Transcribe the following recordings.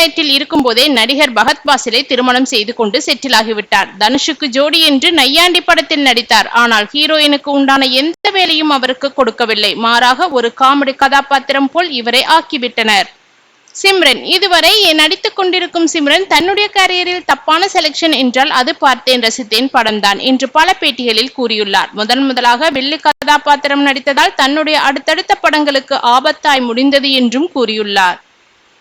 வயிற்றில் இருக்கும் போதே நடிகர் பகத் பாசிலை திருமணம் செய்து கொண்டு செட்டில் ஆகிவிட்டார். தனுஷுக்கு ஜோடி என்று நையாண்டி படத்தில் நடித்தார். ஆனால் ஹீரோயினுக்கு உண்டான எந்த வேலையும் அவருக்கு கொடுக்கவில்லை. மாறாக ஒரு காமெடி கதாபாத்திரம் போல் இவரை ஆக்கிவிட்டனர். சிம்ரன் இதுவரை நடித்துக் கொண்டிருக்கும் சிம்ரன் தன்னுடைய கரியரில் தப்பான செலக்ஷன் என்றால் அது பார்த்தேன் ரசித்தேன் படம்தான் என்று பல பேட்டிகளில் கூறியுள்ளார். முதலாக வில்லி கதாபாத்திரம் நடித்ததால் தன்னுடைய அடுத்தடுத்த படங்களுக்கு ஆபத்தாய் முடிந்தது என்றும் கூறியுள்ளார்.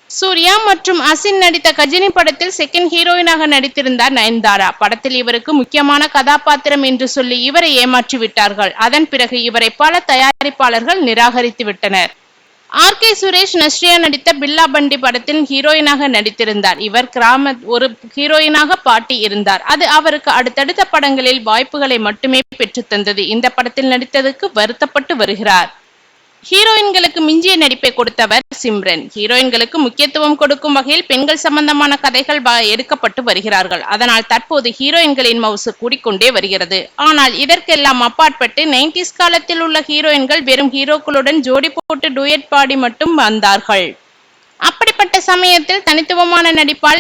சூர்யா மற்றும் அசின் நடித்த கஜினி படத்தில் செகண்ட் ஹீரோயினாக நடித்திருந்தார் நயன்தாரா. படத்தில் இவருக்கு முக்கியமான கதாபாத்திரம் என்று சொல்லி இவரை ஏமாற்றி விட்டார்கள். அதன் பிறகு இவரை பல தயாரிப்பாளர்கள் நிராகரித்து விட்டனர். ஆர்.கே. சுரேஷ் நஸ்ரியா நடித்த பில்லா பண்டி படத்தில் ஹீரோயினாக நடித்திருந்தார். இவர் ஒரு ஹீரோயினாக பாட்டி இருந்தார். அது அவருக்கு அடுத்தடுத்த படங்களில் வாய்ப்புகளை மட்டுமே பெற்றுத்தந்தது. இந்த படத்தில் நடித்ததுக்கு வருத்தப்பட்டு வருகிறார். ஹீரோயின்களுக்கு மிஞ்சிய நடிப்பை கொடுத்தவர் சிம்ரன். ஹீரோயின்களுக்கு முக்கியத்துவம் கொடுக்கும் வகையில் பெண்கள் சம்பந்தமான கதைகள் எடுக்கப்பட்டு வருகிறார்கள். அதனால் தற்போது ஹீரோயின்களின் மவுசு கூடிக்கொண்டே வருகிறது. ஆனால் இதற்கெல்லாம் அப்பாற்பட்டு 90s காலத்தில் உள்ள ஹீரோயின்கள் வெறும் ஹீரோக்களுடன் ஜோடி போட்டு டூயட் பாடி மட்டும் வந்தார்கள். அப்படிப்பட்ட சமயத்தில் தனித்துவமான நடிப்பால்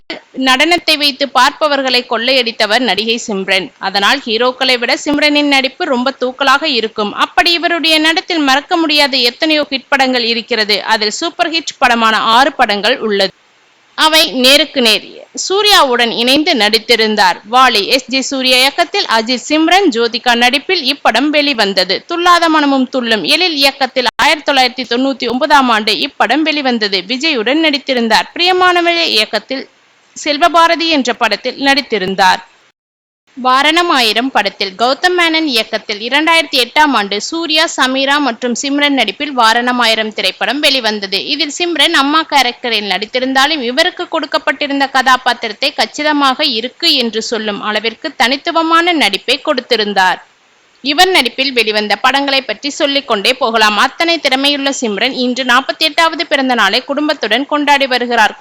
நடனத்தை வைத்து பார்ப்பவர்களை கொள்ளையடித்தவர் நடிகை சிம்ரன். அதனால் ஹீரோக்களை விட சிம்ரனின் நடிப்பு ரொம்ப தூக்கலாக இருக்கும். அப்படி இவருடைய நடத்தில் மறக்க முடியாத எத்தனையோ ஹிட் படங்கள் இருக்கிறது. அதில் சூப்பர் ஹிட் படமான 6 படங்கள் உள்ளது. அவை நேருக்கு நேர் சூர்யாவுடன் இணைந்து நடித்திருந்தார். வாலி எஸ்.ஜே. சூர்யா இயக்கத்தில் அஜித் சிம்ரன் ஜோதிகா நடிப்பில் இப்படம் வெளிவந்தது. துள்ளாத மனமும் துள்ளும் எழில் இயக்கத்தில் 1999ஆம் ஆண்டு இப்படம் வெளிவந்தது. விஜயுடன் நடித்திருந்தார். பிரியமானவளே இயக்கத்தில் செல்வபாரதி என்ற படத்தில் நடித்திருந்தார். வாரணம் ஆயிரம் படத்தில் கௌதம் மேனன் இயக்கத்தில் 2008ஆம் ஆண்டு சூர்யா, சமீரா மற்றும் சிம்ரன் நடிப்பில் வாரணம் ஆயிரம் திரைப்படம் வெளிவந்தது. இதில் சிம்ரன் அம்மா கேரக்டரில் நடித்திருந்தாலும் இவருக்கு கொடுக்கப்பட்டிருந்த கதாபாத்திரத்தை கச்சிதமாக இருக்கு என்று சொல்லும் அளவிற்கு தனித்துவமான நடிப்பை கொடுத்திருந்தார். இவர் நடிப்பில் வெளிவந்த படங்களை பற்றி சொல்லிக் கொண்டே போகலாம். அத்தனை திறமையுள்ள சிம்ரன் இன்று 48வது பிறந்த நாளை குடும்பத்துடன் கொண்டாடி வருகிறார்.